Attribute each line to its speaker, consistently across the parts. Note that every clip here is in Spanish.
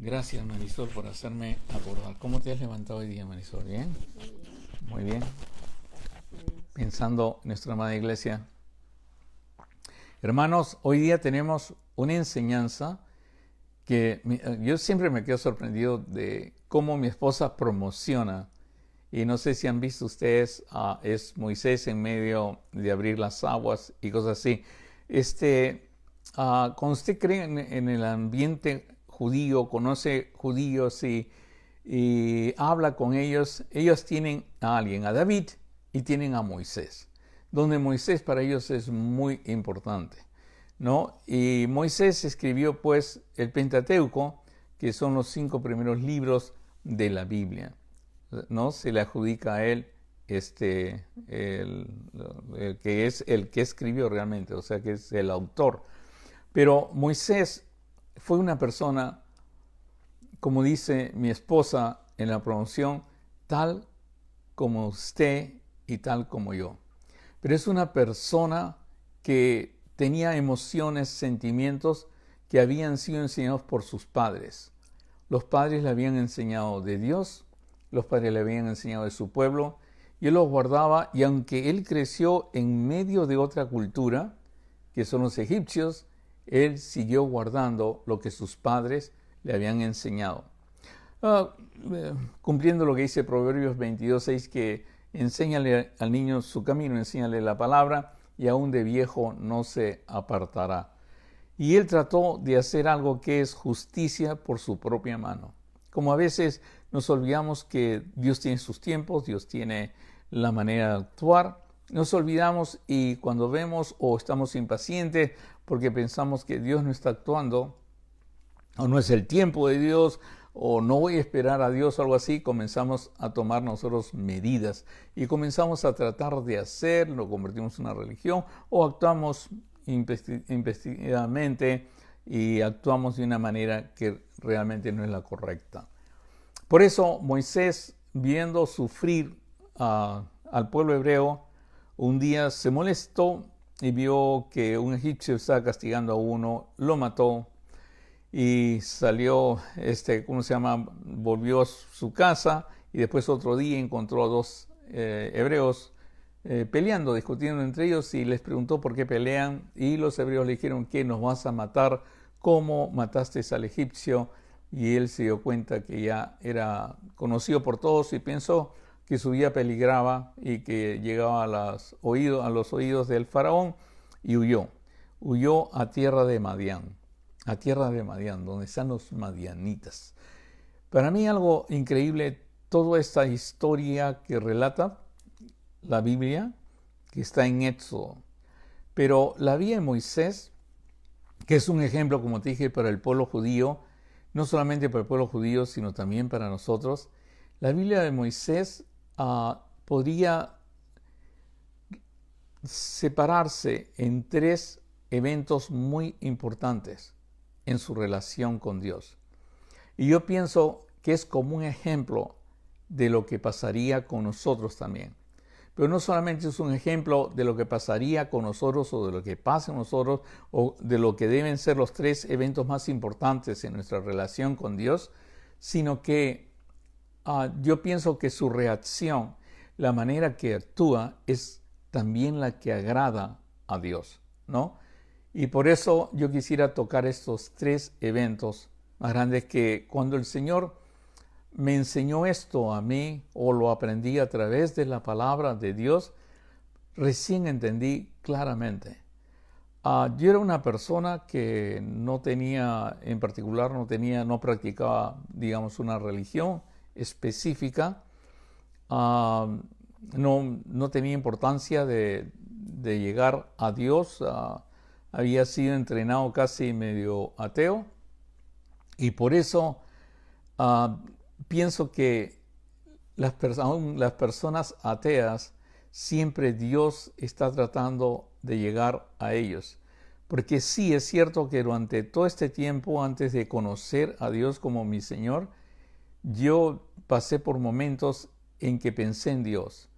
Speaker 1: Gracias, Marisol, por hacerme acordar. ¿Cómo te has levantado hoy día, Marisol? ¿Bien? Muy bien. Pensando en nuestra amada iglesia. Hermanos, hoy día tenemos una enseñanza que yo siempre me quedo sorprendido de cómo mi esposa promociona. Y no sé si han visto ustedes, es Moisés en medio de abrir las aguas y cosas así. Cuando usted cree en el ambiente judío, conoce judíos y habla con ellos, ellos tienen a alguien, a David, y tienen a Moisés, donde Moisés para ellos es muy importante, ¿no? Y Moisés escribió pues el Pentateuco, que son los 5 primeros libros de la Biblia, ¿no? Se le adjudica a él el que escribió realmente, o sea que es el autor. Pero Moisés fue una persona, como dice mi esposa en la promoción, tal como usted y tal como yo. Pero es una persona que tenía emociones, sentimientos que habían sido enseñados por sus padres. Los padres le habían enseñado de Dios, los padres le habían enseñado de su pueblo, y él los guardaba, y aunque él creció en medio de otra cultura, que son los egipcios, él siguió guardando lo que sus padres le habían enseñado. Cumpliendo lo que dice Proverbios 22:6, que enséñale al niño su camino, enséñale la palabra, y aún de viejo no se apartará. Y él trató de hacer algo que es justicia por su propia mano. Como a veces nos olvidamos que Dios tiene sus tiempos, Dios tiene la manera de actuar, nos olvidamos y cuando vemos o estamos impacientes porque pensamos que Dios no está actuando, o no es el tiempo de Dios, o no voy a esperar a Dios o algo así, comenzamos a tomar nosotros medidas y comenzamos a tratar de hacer, lo convertimos en una religión o actuamos investigadamente y actuamos de una manera que realmente no es la correcta. Por eso Moisés, viendo sufrir al pueblo hebreo, un día se molestó y vio que un egipcio estaba castigando a uno, lo mató y salió, volvió a su casa y después otro día encontró a 2 hebreos peleando, discutiendo entre ellos y les preguntó por qué pelean y los hebreos le dijeron que nos vas a matar como mataste al egipcio, y él se dio cuenta que ya era conocido por todos y pensó que su vida peligraba y que llegaba a los oídos del faraón y huyó a tierra de Madián, donde están los madianitas. Para mí algo increíble toda esta historia que relata la Biblia, que está en Éxodo. Pero la vida de Moisés, que es un ejemplo, como te dije, para el pueblo judío, no solamente para el pueblo judío, sino también para nosotros, la Biblia de Moisés podría separarse en 3 eventos muy importantes en su relación con Dios. Y yo pienso que es como un ejemplo de lo que pasaría con nosotros también. Pero no solamente es un ejemplo de lo que pasaría con nosotros o de lo que pasa en nosotros o de lo que deben ser los 3 eventos más importantes en nuestra relación con Dios, sino que yo pienso que su reacción, la manera que actúa, es también la que agrada a Dios, ¿no? Y por eso yo quisiera tocar estos 3 eventos más grandes que cuando el Señor me enseñó esto a mí o lo aprendí a través de la palabra de Dios, recién entendí claramente. Yo era una persona que no practicaba, digamos, una religión específica. No tenía importancia de llegar a Dios. Había sido entrenado casi medio ateo. Y por eso pienso que aún las personas ateas, siempre Dios está tratando de llegar a ellos. Porque sí, es cierto que durante todo este tiempo, antes de conocer a Dios como mi Señor, yo pasé por momentos en que pensé en Dios,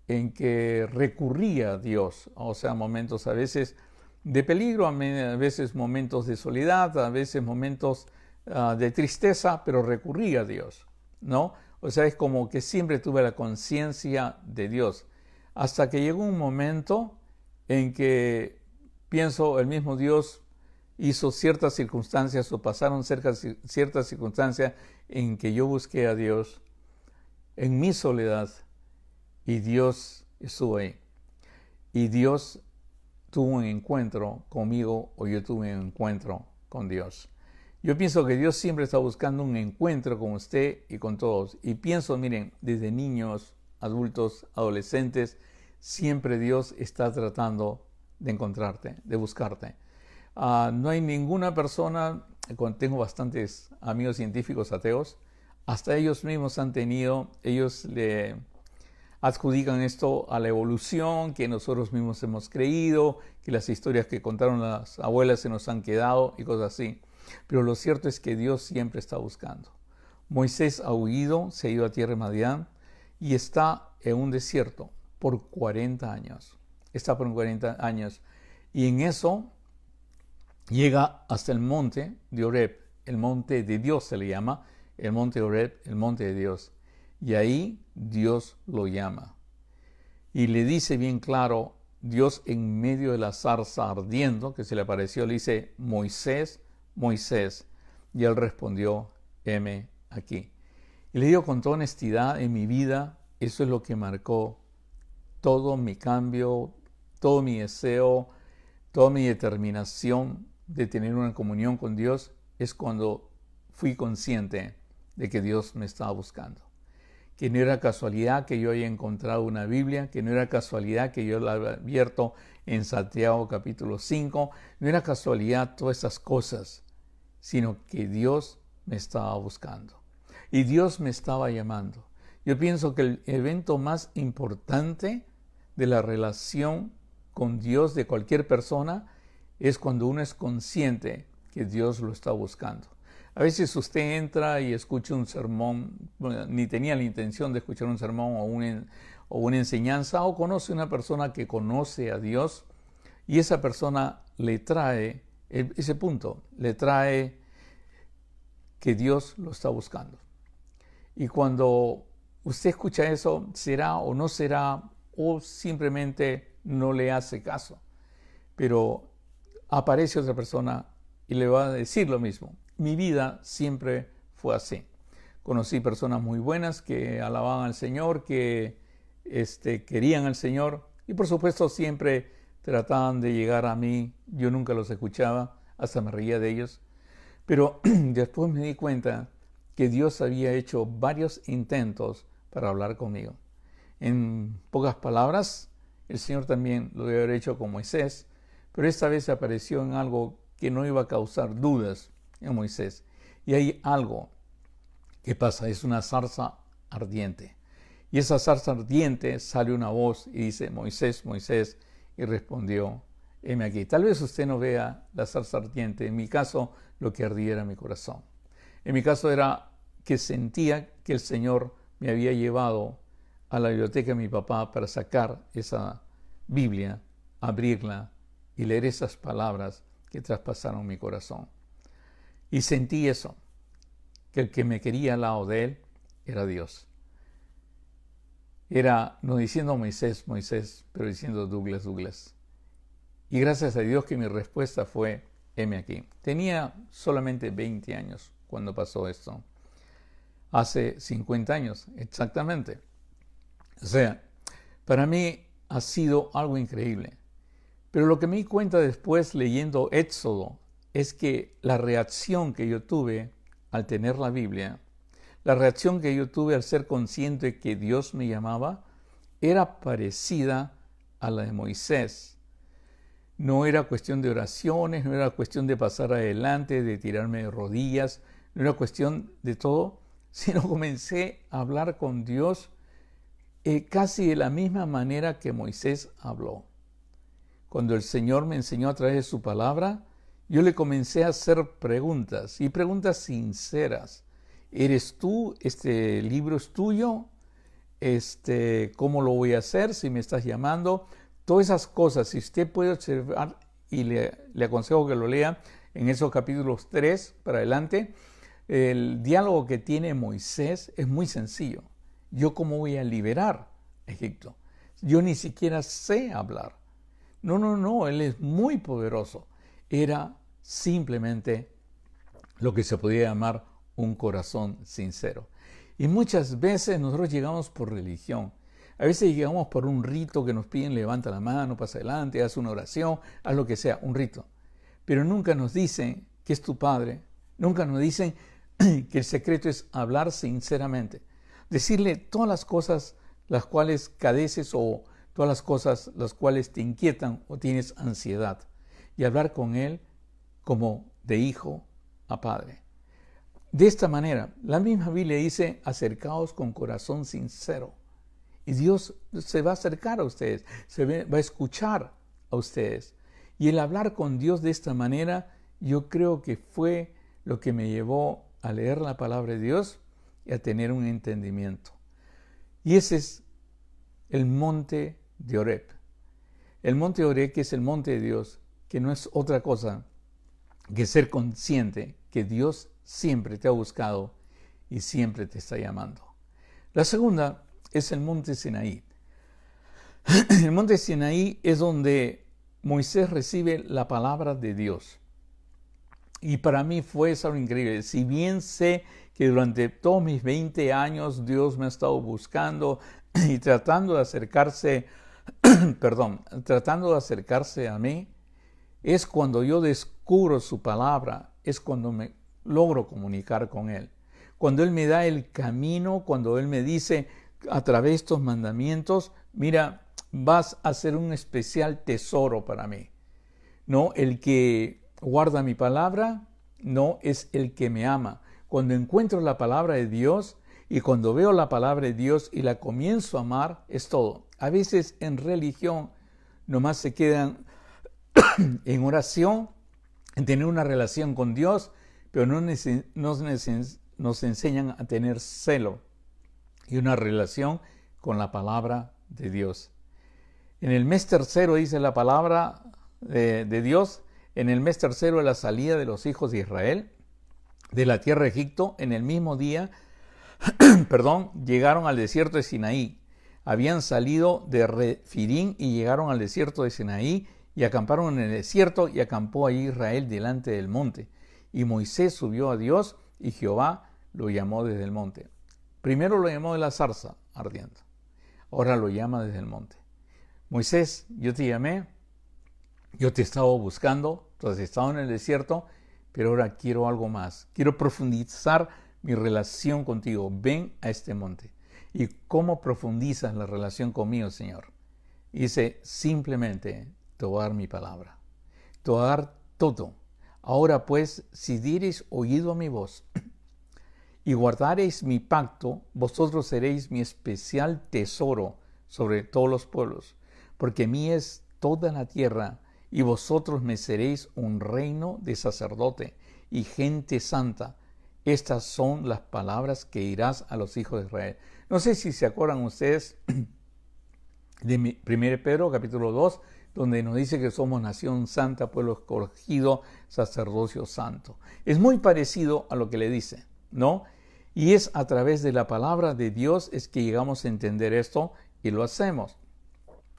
Speaker 1: en que recurría a Dios, o sea, momentos a veces de peligro, a veces momentos de soledad, a veces momentos de tristeza, pero recurrí a Dios, ¿no? O sea, es como que siempre tuve la conciencia de Dios. Hasta que llegó un momento en que pienso, el mismo Dios hizo ciertas circunstancias o pasaron ciertas circunstancias en que yo busqué a Dios en mi soledad y Dios estuvo ahí. Y Dios tuvo un encuentro conmigo o yo tuve un encuentro con Dios. Yo pienso que Dios siempre está buscando un encuentro con usted y con todos. Y pienso, miren, desde niños, adultos, adolescentes, siempre Dios está tratando de encontrarte, de buscarte. No hay ninguna persona, tengo bastantes amigos científicos ateos, hasta ellos mismos han tenido, ellos le adjudican esto a la evolución, que nosotros mismos hemos creído, que las historias que contaron las abuelas se nos han quedado y cosas así. Pero lo cierto es que Dios siempre está buscando. Moisés ha huido, se ha ido a tierra de Madián y está en un desierto por 40 años. Está por 40 años. Y en eso llega hasta el monte de Horeb, el monte de Dios se le llama, el monte de Horeb, el monte de Dios. Y ahí Dios lo llama. Y le dice bien claro, Dios en medio de la zarza ardiendo, que se le apareció, le dice, Moisés, Moisés. Y él respondió, heme aquí. Y le digo con toda honestidad, en mi vida, eso es lo que marcó todo mi cambio, todo mi deseo, toda mi determinación de tener una comunión con Dios, es cuando fui consciente de que Dios me estaba buscando. Que no era casualidad que yo haya encontrado una Biblia, que no era casualidad que yo la haya abierto en Santiago capítulo 5, no era casualidad todas esas cosas, sino que Dios me estaba buscando y Dios me estaba llamando. Yo pienso que el evento más importante de la relación con Dios de cualquier persona es cuando uno es consciente que Dios lo está buscando. A veces usted entra y escucha un sermón, bueno, ni tenía la intención de escuchar un sermón o una enseñanza, o conoce una persona que conoce a Dios y esa persona le trae ese punto, le trae que Dios lo está buscando. Y cuando usted escucha eso, será o no será, o simplemente no le hace caso. Pero aparece otra persona y le va a decir lo mismo. Mi vida siempre fue así. Conocí personas muy buenas que alababan al Señor, que querían al Señor y por supuesto siempre trataban de llegar a mí. Yo nunca los escuchaba, hasta me reía de ellos. Pero después me di cuenta que Dios había hecho varios intentos para hablar conmigo. En pocas palabras, el Señor también lo debe haber hecho con Moisés, pero esta vez apareció en algo que no iba a causar dudas en Moisés. Y hay algo que pasa, es una zarza ardiente. Y esa zarza ardiente sale una voz y dice, Moisés, Moisés, y respondió, heme aquí. Tal vez usted no vea la zarza ardiente, en mi caso lo que ardía era mi corazón. En mi caso era que sentía que el Señor me había llevado a la biblioteca de mi papá para sacar esa Biblia, abrirla y leer esas palabras que traspasaron mi corazón. Y sentí eso, que el que me quería al lado de él era Dios. Era no diciendo Moisés, Moisés, pero diciendo Douglas, Douglas. Y gracias a Dios que mi respuesta fue, heme aquí. Tenía solamente 20 años cuando pasó esto. Hace 50 años, exactamente. O sea, para mí ha sido algo increíble. Pero lo que me di cuenta después leyendo Éxodo es que la reacción que yo tuve al tener la Biblia, la reacción que yo tuve al ser consciente de que Dios me llamaba, era parecida a la de Moisés. No era cuestión de oraciones, no era cuestión de pasar adelante, de tirarme de rodillas, no era cuestión de todo, sino comencé a hablar con Dios casi de la misma manera que Moisés habló. Cuando el Señor me enseñó a través de su palabra, yo le comencé a hacer preguntas, y preguntas sinceras. ¿Eres tú? ¿Este libro es tuyo? ¿Cómo lo voy a hacer? Si me estás llamando. Todas esas cosas, si usted puede observar, y le aconsejo que lo lea en esos capítulos 3 para adelante, el diálogo que tiene Moisés es muy sencillo. ¿Yo cómo voy a liberar a Egipto? Yo ni siquiera sé hablar. No, él es muy poderoso. Era simplemente lo que se podía llamar un corazón sincero. Y muchas veces nosotros llegamos por religión. A veces llegamos por un rito que nos piden: levanta la mano, pasa adelante, haz una oración, haz lo que sea, un rito. Pero nunca nos dicen que es tu Padre. Nunca nos dicen que el secreto es hablar sinceramente. Decirle todas las cosas las cuales cadeces o todas las cosas las cuales te inquietan o tienes ansiedad. Y hablar con Él como de hijo a padre. De esta manera, la misma Biblia dice: acercaos con corazón sincero. Y Dios se va a acercar a ustedes, va a escuchar a ustedes. Y el hablar con Dios de esta manera, yo creo que fue lo que me llevó a leer la palabra de Dios y a tener un entendimiento. Y ese es el monte de Horeb. El monte de Horeb, que es el monte de Dios, que no es otra cosa que ser consciente que Dios siempre te ha buscado y siempre te está llamando. La segunda es el monte Sinaí. El monte Sinaí es donde Moisés recibe la palabra de Dios. Y para mí fue algo increíble. Si bien sé que durante todos mis 20 años Dios me ha estado buscando y tratando de acercarse, tratando de acercarse a mí, es cuando yo descubro su palabra, es cuando me logro comunicar con Él. Cuando Él me da el camino, cuando Él me dice a través de estos mandamientos: mira, vas a ser un especial tesoro para mí. No, el que guarda mi palabra no es el que me ama. Cuando encuentro la palabra de Dios y cuando veo la palabra de Dios y la comienzo a amar, es todo. A veces en religión nomás se quedan en oración, en tener una relación con Dios, pero no nos enseñan a tener celo y una relación con la palabra de Dios. En el mes tercero, dice la palabra de Dios, en el mes tercero de la salida de los hijos de Israel de la tierra de Egipto, en el mismo día, llegaron al desierto de Sinaí. Habían salido de Refidim y llegaron al desierto de Sinaí y acamparon en el desierto, y acampó allí Israel delante del monte. Y Moisés subió a Dios y Jehová lo llamó desde el monte. Primero lo llamó de la zarza ardiendo. Ahora lo llama desde el monte. Moisés, yo te llamé, yo te estaba buscando, tú has estado en el desierto, pero ahora quiero algo más. Quiero profundizar mi relación contigo. Ven a este monte. ¿Y cómo profundizas la relación conmigo, Señor? Y dice: simplemente te voy a dar mi palabra. Te voy a dar todo. Ahora pues, si diereis oído a mi voz y guardareis mi pacto, vosotros seréis mi especial tesoro sobre todos los pueblos, porque mí es toda la tierra, y vosotros me seréis un reino de sacerdote y gente santa. Estas son las palabras que dirás a los hijos de Israel. No sé si se acuerdan ustedes de 1 Pedro capítulo 2, donde nos dice que somos nación santa, pueblo escogido, sacerdocio santo. Es muy parecido a lo que le dice, ¿no? Y es a través de la palabra de Dios es que llegamos a entender esto y lo hacemos.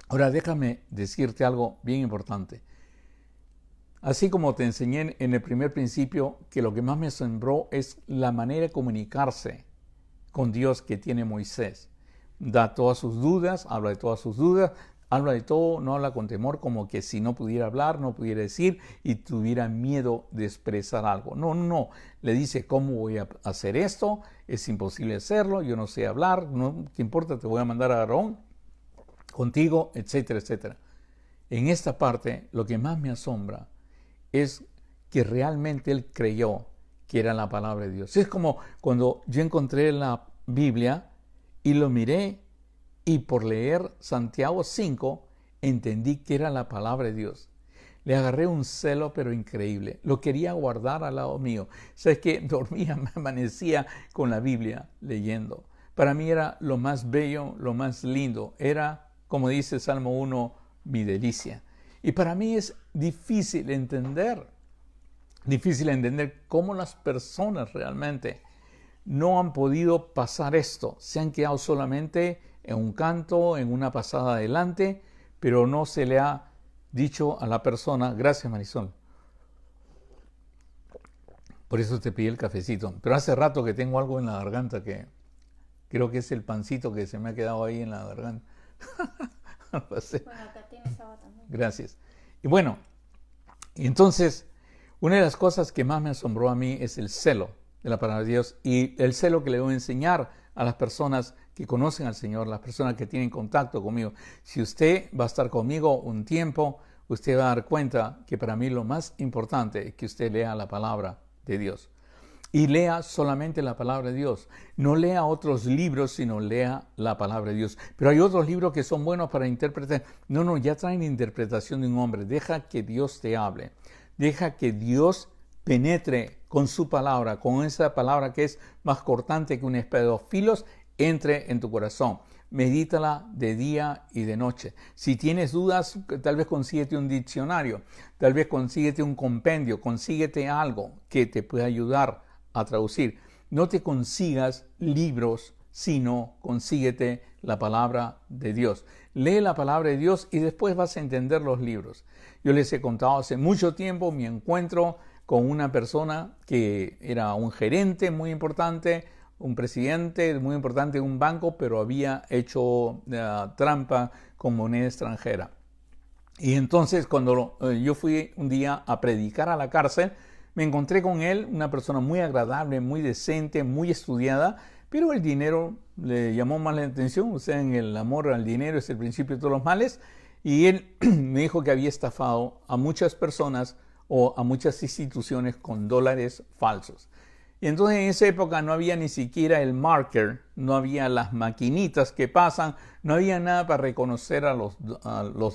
Speaker 1: Ahora déjame decirte algo bien importante. Así como te enseñé en el primer principio que lo que más me asombró es la manera de comunicarse con Dios que tiene Moisés. Da todas sus dudas, habla de todas sus dudas, habla de todo, no habla con temor, como que si no pudiera hablar, no pudiera decir y tuviera miedo de expresar algo. No. Le dice: ¿cómo voy a hacer esto? Es imposible hacerlo, yo no sé hablar, no te importa, te voy a mandar a Aarón contigo, etcétera, etcétera. En esta parte, lo que más me asombra es que realmente él creyó que era la palabra de Dios. Es como cuando yo encontré la Biblia y lo miré, y por leer Santiago 5 entendí que era la palabra de Dios. Le agarré un celo pero increíble. Lo quería guardar al lado mío. ¿Sabes qué? Dormía, me amanecía con la Biblia leyendo. Para mí era lo más bello, lo más lindo. Era, como dice Salmo 1, mi delicia. Y para mí es difícil entender difícil entender cómo las personas realmente no han podido pasar esto. Se han quedado solamente en un canto, en una pasada adelante, pero no se le ha dicho a la persona, gracias Marisol, por eso te pedí el cafecito. Pero hace rato que tengo algo en la garganta que creo que es el pancito que se me ha quedado ahí en la garganta. No sé.
Speaker 2: Bueno, acá tienes agua también.
Speaker 1: Gracias. Y bueno, entonces, una de las cosas que más me asombró a mí es el celo de la palabra de Dios y el celo que le voy a enseñar a las personas que conocen al Señor, las personas que tienen contacto conmigo. Si usted va a estar conmigo un tiempo, usted va a dar cuenta que para mí lo más importante es que usted lea la palabra de Dios. Y lea solamente la palabra de Dios. No lea otros libros, sino lea la palabra de Dios. Pero hay otros libros que son buenos para interpretar. No, ya traen interpretación de un hombre. Deja que Dios te hable. Deja que Dios penetre con su palabra, con esa palabra que es más cortante que un espada de dos filos, entre en tu corazón. Medítala de día y de noche. Si tienes dudas, tal vez consíguete un diccionario, tal vez consíguete un compendio, consíguete algo que te pueda ayudar a traducir. No te consigas libros, sino consíguete la palabra de Dios. Lee la palabra de Dios y después vas a entender los libros. Yo les he contado hace mucho tiempo mi encuentro con una persona que era un gerente muy importante, un presidente muy importante de un banco, pero había hecho trampa con moneda extranjera. Y entonces cuando yo fui un día a predicar a la cárcel, me encontré con él, una persona muy agradable, muy decente, muy estudiada, pero el dinero le llamó más la atención. O sea, en el amor al dinero es el principio de todos los males. Y él me dijo que había estafado a muchas personas o a muchas instituciones con dólares falsos. Y entonces en esa época no había ni siquiera el marker, no había las maquinitas que pasan, no había nada para reconocer a los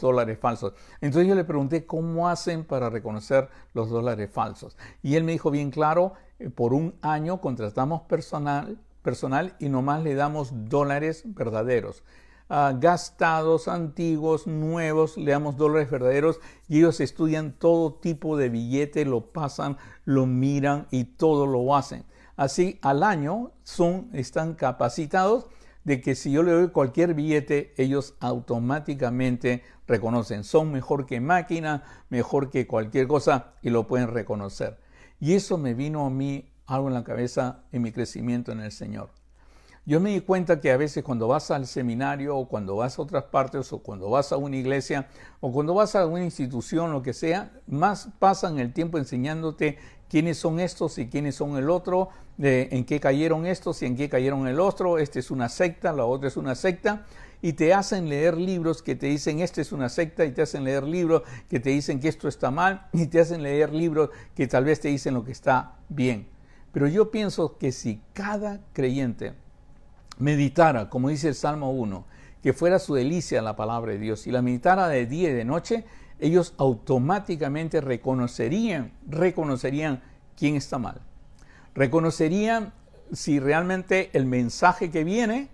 Speaker 1: dólares falsos. Entonces yo le pregunté cómo hacen para reconocer los dólares falsos. Y él me dijo bien claro, por un año contratamos personal y nomás le damos dólares verdaderos. Gastados, antiguos, nuevos, le damos dólares verdaderos y ellos estudian todo tipo de billete, lo pasan, lo miran y todo lo hacen. Así al año están capacitados de que si yo le doy cualquier billete, ellos automáticamente reconocen. Son mejor que máquina, mejor que cualquier cosa y lo pueden reconocer. Y eso me vino a mí algo en la cabeza en mi crecimiento en el Señor. Yo me di cuenta que a veces cuando vas al seminario o cuando vas a otras partes o cuando vas a una iglesia o cuando vas a una institución, lo que sea, más pasan el tiempo enseñándote quiénes son estos y quiénes son el otro, en qué cayeron estos y en qué cayeron el otro. Este es una secta, la otra es una secta. Y te hacen leer libros que te dicen esta es una secta y te hacen leer libros que te dicen que esto está mal y te hacen leer libros que tal vez te dicen lo que está bien. Pero yo pienso que si cada creyente meditara, como dice el Salmo 1, que fuera su delicia la palabra de Dios y la meditara de día y de noche, ellos automáticamente reconocerían quién está mal. Reconocerían si realmente el mensaje que viene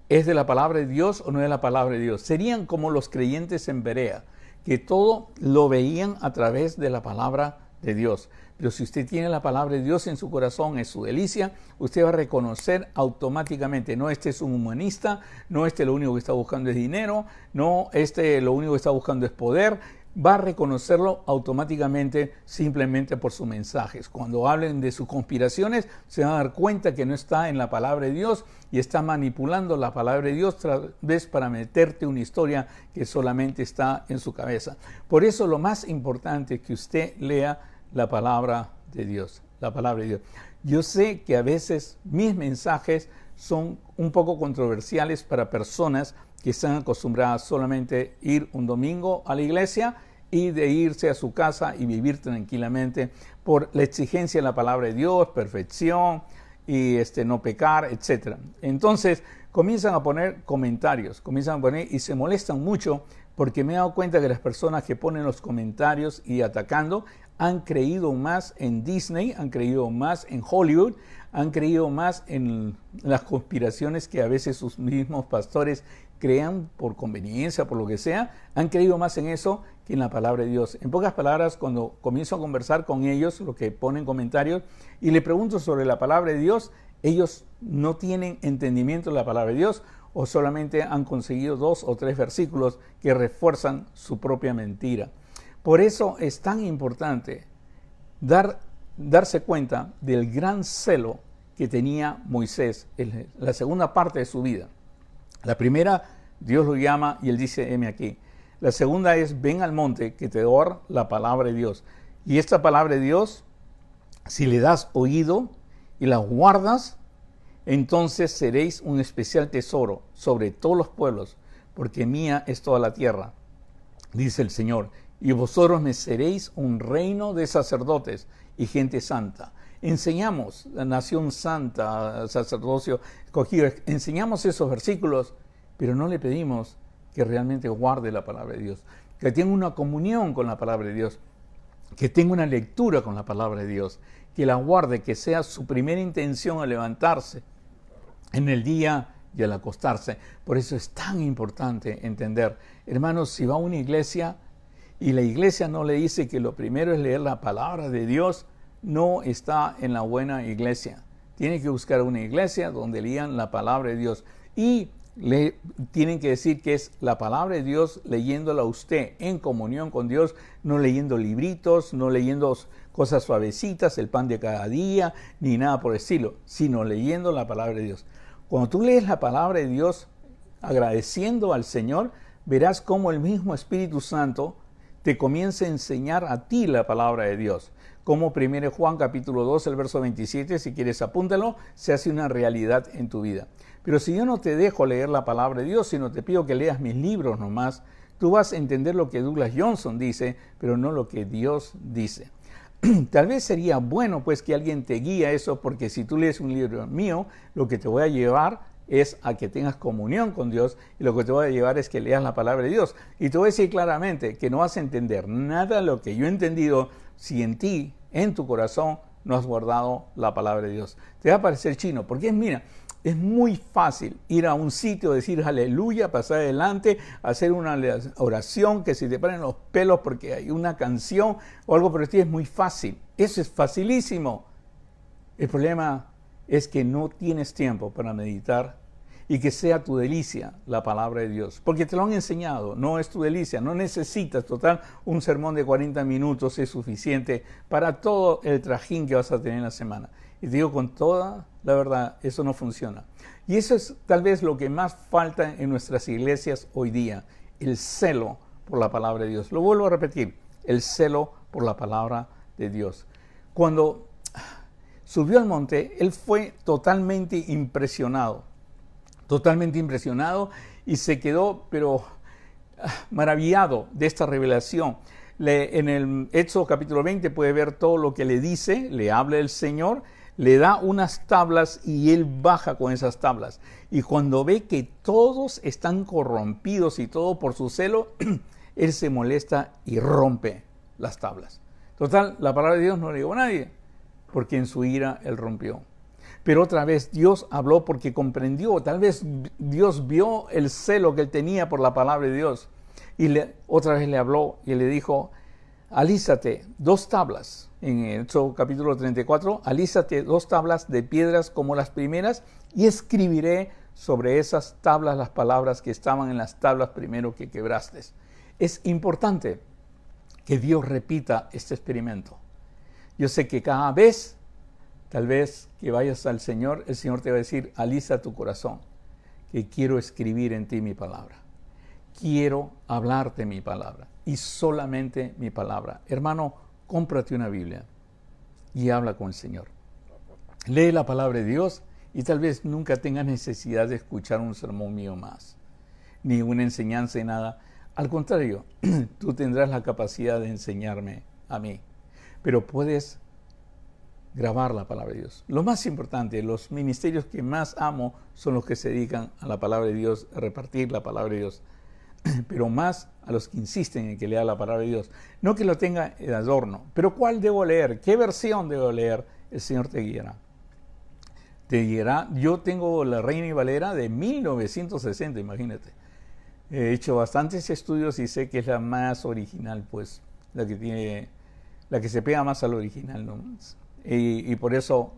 Speaker 1: es de la palabra de Dios o no es de la palabra de Dios. Serían como los creyentes en Berea, que todo lo veían a través de la palabra de Dios. Pero si usted tiene la palabra de Dios en su corazón, es su delicia, usted va a reconocer automáticamente, no, este es un humanista, no, este lo único que está buscando es dinero, no, este lo único que está buscando es poder. Va a reconocerlo automáticamente simplemente por sus mensajes. Cuando hablen de sus conspiraciones, se van a dar cuenta que no está en la palabra de Dios y está manipulando la palabra de Dios tal vez para meterte una historia que solamente está en su cabeza. Por eso lo más importante es que usted lea la palabra de Dios, la palabra de Dios. Yo sé que a veces mis mensajes son un poco controversiales para personas que están acostumbradas solamente a ir un domingo a la iglesia y de irse a su casa y vivir tranquilamente por la exigencia de la palabra de Dios, perfección y no pecar, etc. Entonces comienzan a poner comentarios, y se molestan mucho porque me he dado cuenta que las personas que ponen los comentarios y atacando, han creído más en Disney, han creído más en Hollywood, han creído más en las conspiraciones que a veces sus mismos pastores crean por conveniencia, por lo que sea, han creído más en eso que en la palabra de Dios. En pocas palabras, cuando comienzo a conversar con ellos, los que ponen comentarios, y le pregunto sobre la palabra de Dios, ellos no tienen entendimiento de la palabra de Dios o solamente han conseguido 2 o 3 versículos que refuerzan su propia mentira. Por eso es tan importante darse cuenta del gran celo que tenía Moisés en la segunda parte de su vida. La primera, Dios lo llama y él dice, heme aquí. La segunda es, ven al monte que te doy la palabra de Dios. Y esta palabra de Dios, si le das oído y la guardas, entonces seréis un especial tesoro sobre todos los pueblos, porque mía es toda la tierra, dice el Señor. Y vosotros me seréis un reino de sacerdotes y gente santa. Enseñamos la nación santa, sacerdocio escogido, enseñamos esos versículos, pero no le pedimos que realmente guarde la palabra de Dios, que tenga una comunión con la palabra de Dios, que tenga una lectura con la palabra de Dios, que la guarde, que sea su primera intención al levantarse en el día y al acostarse. Por eso es tan importante entender, hermanos, si va a una iglesia y la iglesia no le dice que lo primero es leer la palabra de Dios, no está en la buena iglesia. Tiene que buscar una iglesia donde lean la palabra de Dios y le tienen que decir que es la palabra de Dios leyéndola usted en comunión con Dios, no leyendo libritos, no leyendo cosas suavecitas, el pan de cada día, ni nada por el estilo, sino leyendo la palabra de Dios. Cuando tú lees la palabra de Dios agradeciendo al Señor, verás cómo el mismo Espíritu Santo te comienza a enseñar a ti la palabra de Dios. Como 1 Juan capítulo 2, el verso 27, si quieres apúntalo, se hace una realidad en tu vida. Pero si yo no te dejo leer la palabra de Dios, sino te pido que leas mis libros nomás, tú vas a entender lo que Douglas Johnson dice, pero no lo que Dios dice. Tal vez sería bueno pues que alguien te guíe a eso, porque si tú lees un libro mío, lo que te voy a llevar es a que tengas comunión con Dios y lo que te voy a llevar es que leas la palabra de Dios. Y te voy a decir claramente que no vas a entender nada de lo que yo he entendido si en ti, en tu corazón, no has guardado la palabra de Dios. Te va a parecer chino, porque mira, es muy fácil ir a un sitio, decir aleluya, pasar adelante, hacer una oración que se te paren los pelos porque hay una canción o algo por el estilo, es muy fácil. Eso es facilísimo. El problema es que no tienes tiempo para meditar y que sea tu delicia la palabra de Dios. Porque te lo han enseñado, no es tu delicia, no necesitas, total, un sermón de 40 minutos es suficiente para todo el trajín que vas a tener en la semana. Y te digo con toda la verdad, eso no funciona. Y eso es tal vez lo que más falta en nuestras iglesias hoy día, el celo por la palabra de Dios. Lo vuelvo a repetir, el celo por la palabra de Dios. Cuando subió al monte, él fue totalmente impresionado y se quedó, pero maravillado de esta revelación. En el Éxodo capítulo 20 puede ver todo lo que le dice, le habla el Señor, le da unas tablas y él baja con esas tablas. Y cuando ve que todos están corrompidos y todo por su celo, él se molesta y rompe las tablas. Total, la palabra de Dios no le llegó a nadie, porque en su ira él rompió. Pero otra vez Dios habló porque comprendió, tal vez Dios vio el celo que él tenía por la palabra de Dios. Y otra vez le habló y le dijo, alízate 2 tablas. En Éxodo capítulo 34, alízate 2 tablas de piedras como las primeras y escribiré sobre esas tablas las palabras que estaban en las tablas primero que quebraste. Es importante que Dios repita este experimento. Yo sé que cada vez, tal vez que vayas al Señor, el Señor te va a decir, alisa tu corazón, que quiero escribir en ti mi palabra. Quiero hablarte mi palabra y solamente mi palabra. Hermano, cómprate una Biblia y habla con el Señor. Lee la palabra de Dios y tal vez nunca tengas necesidad de escuchar un sermón mío más, ni una enseñanza y nada. Al contrario, tú tendrás la capacidad de enseñarme a mí, pero puedes grabar la palabra de Dios. Lo más importante, los ministerios que más amo son los que se dedican a la palabra de Dios, a repartir la palabra de Dios. pero más a los que insisten en que lea la palabra de Dios. No que lo tenga de adorno, pero ¿cuál debo leer? ¿Qué versión debo leer? El Señor te guiará. Te guiará. Yo tengo la Reina y Valera de 1960, imagínate. He hecho bastantes estudios y sé que es la más original, pues, la que se pega más al original, ¿no? Y por eso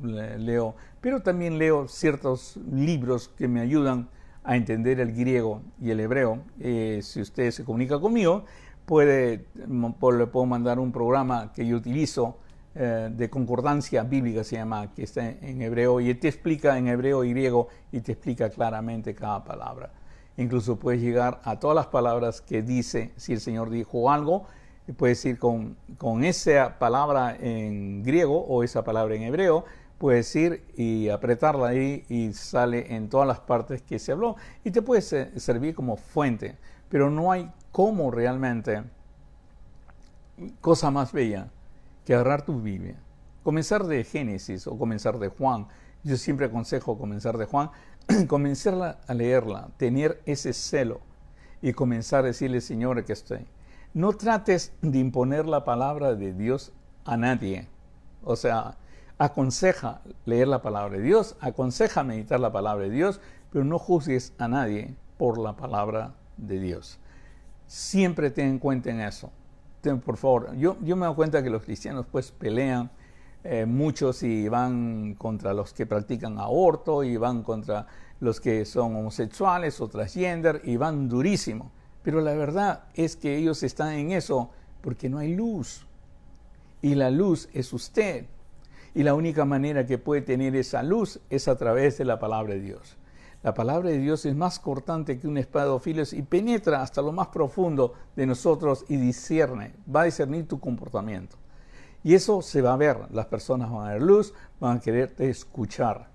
Speaker 1: leo. Pero también leo ciertos libros que me ayudan a entender el griego y el hebreo. Si usted se comunica conmigo, le puedo mandar un programa que yo utilizo de concordancia bíblica, se llama, que está en hebreo, y te explica en hebreo y griego y te explica claramente cada palabra. Incluso puedes llegar a todas las palabras que dice, si el Señor dijo algo, puedes ir con esa palabra en griego o esa palabra en hebreo, puedes ir y apretarla ahí y sale en todas las partes que se habló y te puede servir como fuente. Pero no hay cómo realmente cosa más bella que agarrar tu Biblia, comenzar de Génesis o comenzar de Juan. Yo siempre aconsejo comenzar de Juan, comenzar a leerla, tener ese celo y comenzar a decirle, Señor, aquí estoy. No trates de imponer la palabra de Dios a nadie. O sea, aconseja leer la palabra de Dios, aconseja meditar la palabra de Dios, pero no juzgues a nadie por la palabra de Dios. Siempre ten en cuenta en eso. Por favor, yo me doy cuenta que los cristianos pues pelean muchos y van contra los que practican aborto y van contra los que son homosexuales o transgender y van durísimo. Pero la verdad es que ellos están en eso porque no hay luz. Y la luz es usted. Y la única manera que puede tener esa luz es a través de la palabra de Dios. La palabra de Dios es más cortante que una espada de dos filos y penetra hasta lo más profundo de nosotros y discierne, va a discernir tu comportamiento. Y eso se va a ver, las personas van a ver luz, van a quererte escuchar.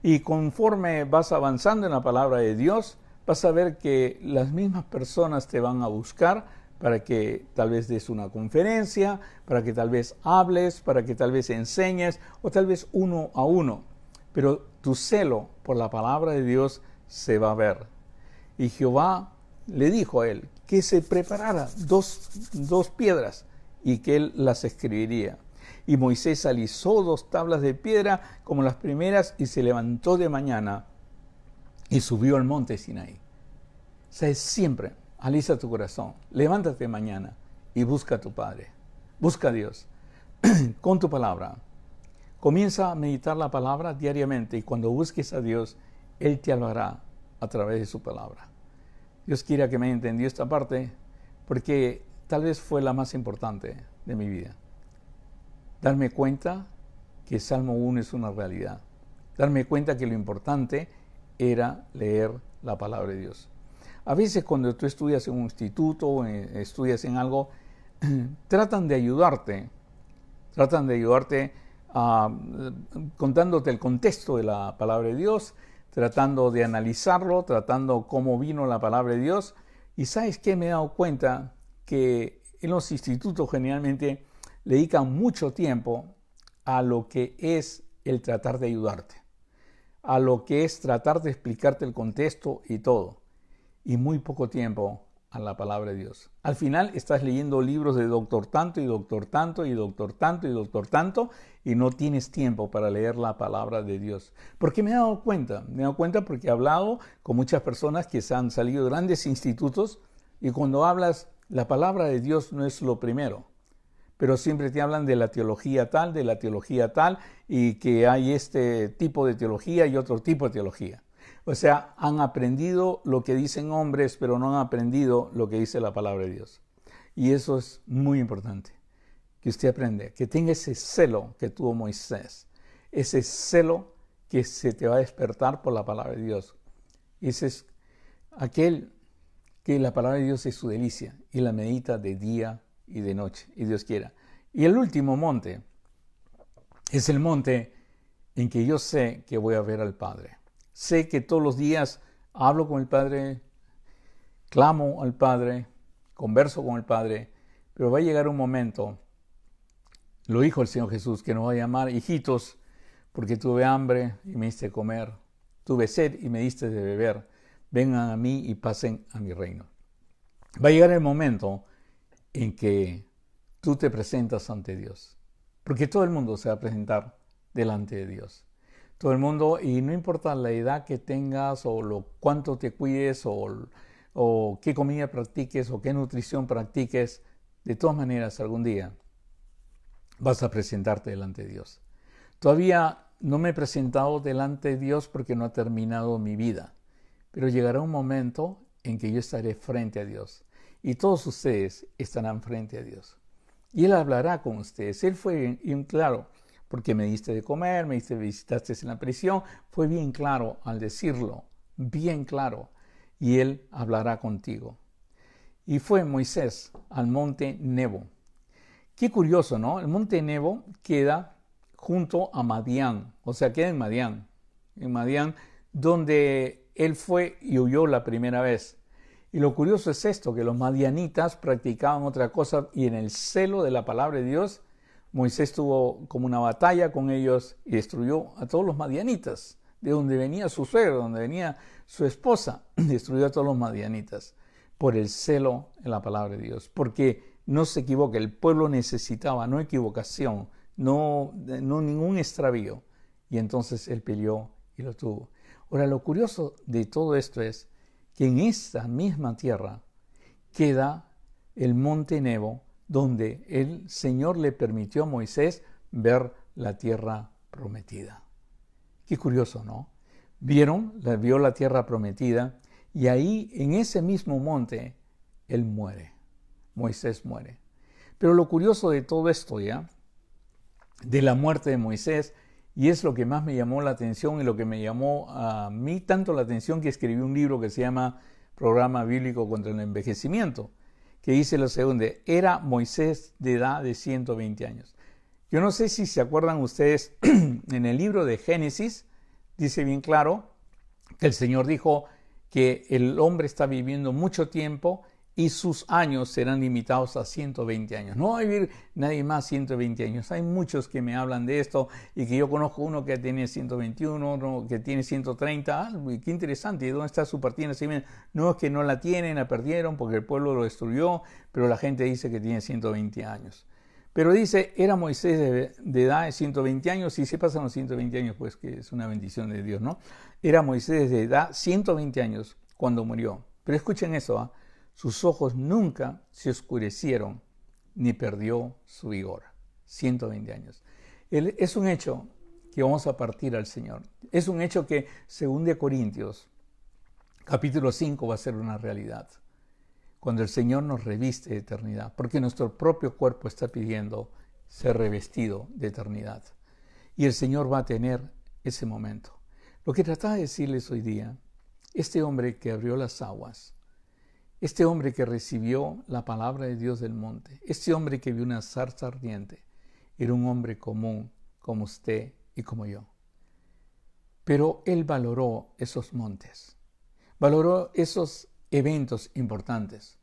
Speaker 1: Y conforme vas avanzando en la palabra de Dios, vas a ver que las mismas personas te van a buscar para que tal vez des una conferencia, para que tal vez hables, para que tal vez enseñes, o tal vez uno a uno. Pero tu celo por la palabra de Dios se va a ver. Y Jehová le dijo a él que se preparara dos piedras y que él las escribiría. Y Moisés alisó 2 tablas de piedra como las primeras y se levantó de mañana y subió al monte Sinaí. O sea, siempre alisa tu corazón, levántate mañana y busca a tu Padre, busca a Dios con tu palabra. Comienza a meditar la palabra diariamente y cuando busques a Dios, Él te hablará a través de su palabra. Dios quiera que me haya entendido esta parte porque tal vez fue la más importante de mi vida. Darme cuenta que Salmo 1 es una realidad. Darme cuenta que lo importante era leer la palabra de Dios. A veces cuando tú estudias en un instituto o estudias en algo, tratan de ayudarte contándote el contexto de la palabra de Dios, tratando de analizarlo, tratando cómo vino la palabra de Dios. Y ¿sabes qué? Me he dado cuenta que en los institutos generalmente le dedican mucho tiempo a lo que es el tratar de ayudarte, a lo que es tratar de explicarte el contexto y todo, y muy poco tiempo a la palabra de Dios. Al final estás leyendo libros de doctor tanto y doctor tanto y doctor tanto y doctor tanto y no tienes tiempo para leer la palabra de Dios. ¿Por qué me he dado cuenta? Me he dado cuenta porque he hablado con muchas personas que se han salido de grandes institutos y cuando hablas, la palabra de Dios no es lo primero. Pero siempre te hablan de la teología tal, y que hay este tipo de teología y otro tipo de teología. O sea, han aprendido lo que dicen hombres, pero no han aprendido lo que dice la palabra de Dios. Y eso es muy importante, que usted aprenda, que tenga ese celo que tuvo Moisés, ese celo que se te va a despertar por la palabra de Dios. Y ese es aquel que la palabra de Dios es su delicia y la medita de día y de noche, y Dios quiera. Y el último monte es el monte en que yo sé que voy a ver al Padre. Sé que todos los días hablo con el Padre, clamo al Padre, converso con el Padre, pero va a llegar un momento, lo dijo el Señor Jesús, que nos va a llamar hijitos, porque tuve hambre y me diste de comer, tuve sed y me diste de beber, vengan a mí y pasen a mi reino. Va a llegar el momento en que tú te presentas ante Dios. Porque todo el mundo se va a presentar delante de Dios. Todo el mundo, y no importa la edad que tengas o cuánto te cuides o qué comida practiques o qué nutrición practiques, de todas maneras algún día vas a presentarte delante de Dios. Todavía no me he presentado delante de Dios porque no ha terminado mi vida, pero llegará un momento en que yo estaré frente a Dios y todos ustedes estarán frente a Dios. Y Él hablará con ustedes. Él fue bien claro, porque me diste de comer, me visitaste en la prisión. Fue bien claro al decirlo, bien claro. Y Él hablará contigo. Y fue Moisés al monte Nebo. Qué curioso, ¿no? El monte Nebo queda junto a Madián, o sea, queda en Madián, donde él fue y huyó la primera vez. Y lo curioso es esto, que los madianitas practicaban otra cosa y en el celo de la palabra de Dios, Moisés tuvo como una batalla con ellos y destruyó a todos los madianitas, de donde venía su suegro, donde venía su esposa, destruyó a todos los madianitas por el celo en la palabra de Dios, porque no se equivoque, el pueblo necesitaba no equivocación, no ningún extravío, y entonces él peleó y lo tuvo. Ahora, lo curioso de todo esto es que en esta misma tierra queda el monte Nebo, donde el Señor le permitió a Moisés ver la tierra prometida. Qué curioso, ¿no? Vio la tierra prometida, y ahí, en ese mismo monte, él muere. Moisés muere. Pero lo curioso de todo esto, ya, de la muerte de Moisés, y es lo que más me llamó la atención y lo que me llamó a mí tanto la atención que escribí un libro que se llama Programa Bíblico contra el Envejecimiento, que dice lo siguiente: era Moisés de edad de 120 años. Yo no sé si se acuerdan ustedes, en el libro de Génesis dice bien claro que el Señor dijo que el hombre está viviendo mucho tiempo y sus años serán limitados a 120 años. No va a vivir nadie más 120 años. Hay muchos que me hablan de esto y que yo conozco uno que tiene 121, uno que tiene 130. Qué interesante. ¿Y dónde está su partida? No, es que no la tienen, la perdieron porque el pueblo lo destruyó, pero la gente dice que tiene 120 años. Pero dice, era Moisés de edad de 120 años, y se pasan los 120 años, pues que es una bendición de Dios, ¿no? Era Moisés de edad 120 años cuando murió. Pero escuchen eso, sus ojos nunca se oscurecieron ni perdió su vigor. 120 años. Es un hecho que vamos a partir al Señor. Es un hecho que, según de Corintios, capítulo 5, va a ser una realidad. Cuando el Señor nos reviste de eternidad, porque nuestro propio cuerpo está pidiendo ser revestido de eternidad. Y el Señor va a tener ese momento. Lo que trataba de decirles hoy día, este hombre que abrió las aguas, este hombre que recibió la palabra de Dios del monte, este hombre que vio una zarza ardiente, era un hombre común como usted y como yo. Pero él valoró esos montes, valoró esos eventos importantes.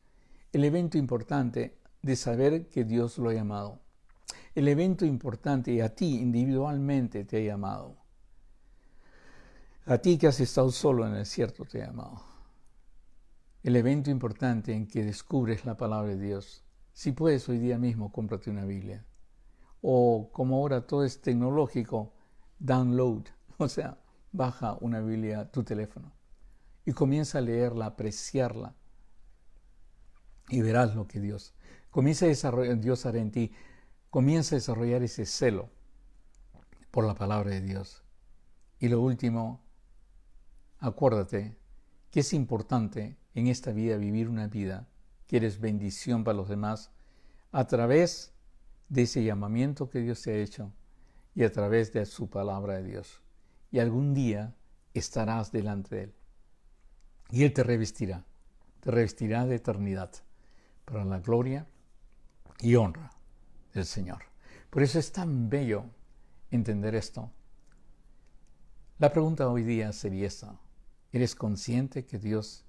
Speaker 1: El evento importante de saber que Dios lo ha llamado. El evento importante y a ti individualmente te ha llamado. A ti que has estado solo en el desierto te ha llamado. El evento importante en que descubres la palabra de Dios. Si puedes, hoy día mismo cómprate una Biblia. O como ahora todo es tecnológico, download, o sea, baja una Biblia a tu teléfono y comienza a leerla, a apreciarla, y verás lo que Dios comienza a desarrollar. Dios hará en ti, comienza a desarrollar ese celo por la palabra de Dios. Y lo último, acuérdate que es importante en esta vida vivir una vida que eres bendición para los demás a través de ese llamamiento que Dios te ha hecho y a través de su palabra de Dios. Y algún día estarás delante de Él y Él te revestirá de eternidad para la gloria y honra del Señor. Por eso es tan bello entender esto. La pregunta hoy día sería esta: ¿eres consciente que Dios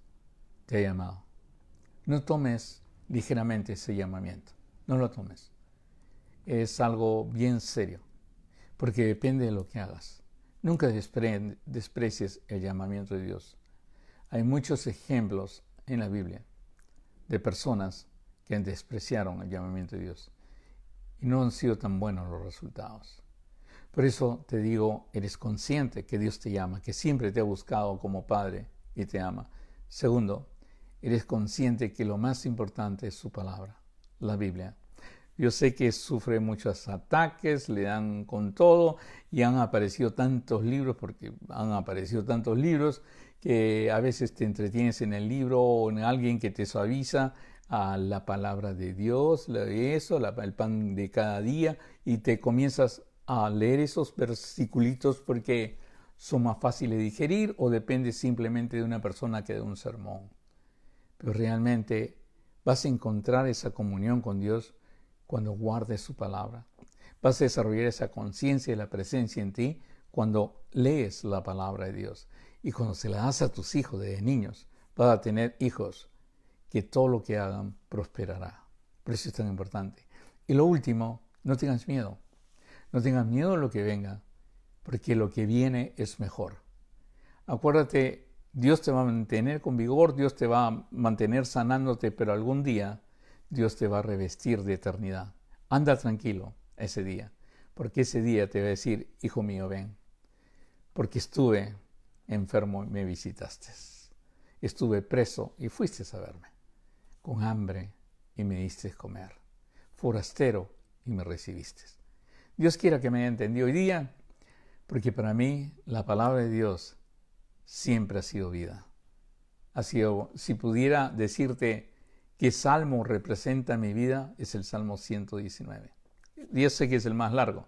Speaker 1: te ha llamado? No tomes ligeramente ese llamamiento, no lo tomes. Es algo bien serio, porque depende de lo que hagas. Nunca desprecies el llamamiento de Dios. Hay muchos ejemplos en la Biblia de personas que despreciaron el llamamiento de Dios. Y no han sido tan buenos los resultados. Por eso te digo, eres consciente que Dios te llama, que siempre te ha buscado como Padre y te ama. Segundo, eres consciente que lo más importante es su palabra, la Biblia. Yo sé que sufre muchos ataques, le dan con todo y han aparecido tantos libros, que a veces te entretienes en el libro o en alguien que te suaviza a la palabra de Dios, el pan de cada día, y te comienzas a leer esos versiculitos porque son más fáciles de digerir o depende simplemente de una persona que de un sermón. Pero realmente vas a encontrar esa comunión con Dios cuando guardes su palabra. Vas a desarrollar esa conciencia de la presencia en ti cuando lees la palabra de Dios. Y cuando se la das a tus hijos desde niños, vas a tener hijos que todo lo que hagan prosperará. Por eso es tan importante. Y lo último, no tengas miedo. No tengas miedo de lo que venga, porque lo que viene es mejor. Acuérdate, Dios te va a mantener con vigor, Dios te va a mantener sanándote, pero algún día Dios te va a revestir de eternidad. Anda tranquilo ese día, porque ese día te va a decir, hijo mío, ven, porque estuve enfermo y me visitaste. Estuve preso y fuiste a verme, con hambre y me diste comer, forastero y me recibiste. Dios quiera que me haya entendido hoy día, porque para mí la palabra de Dios siempre ha sido vida. Si pudiera decirte qué salmo representa mi vida, es el Salmo 119. Yo sé que es el más largo,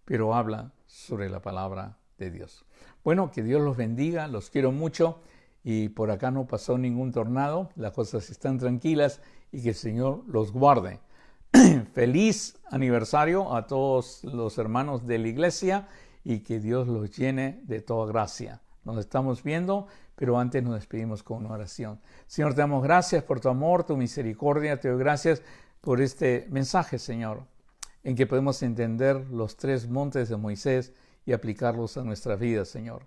Speaker 1: pero habla sobre la palabra de Dios. Bueno, que Dios los bendiga, los quiero mucho y por acá no pasó ningún tornado, las cosas están tranquilas y que el Señor los guarde. Feliz aniversario a todos los hermanos de la iglesia y que Dios los llene de toda gracia. Nos estamos viendo, pero antes nos despedimos con una oración. Señor, te damos gracias por tu amor, tu misericordia. Te doy gracias por este mensaje, Señor, en que podemos entender los 3 montes de Moisés y aplicarlos a nuestra vida, Señor.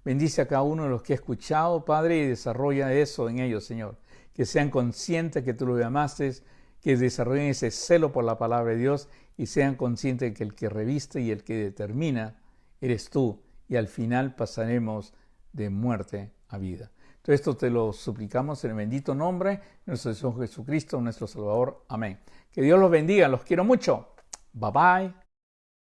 Speaker 1: Bendice a cada uno de los que ha escuchado, Padre, y desarrolla eso en ellos, Señor. Que sean conscientes que tú los llamaste, que desarrollen ese celo por la palabra de Dios y sean conscientes de que el que reviste y el que determina eres tú. Y al final pasaremos de muerte a vida. Todo esto te lo suplicamos en el bendito nombre de nuestro Señor Jesucristo, nuestro Salvador. Amén. Que Dios los bendiga. Los quiero mucho. Bye bye.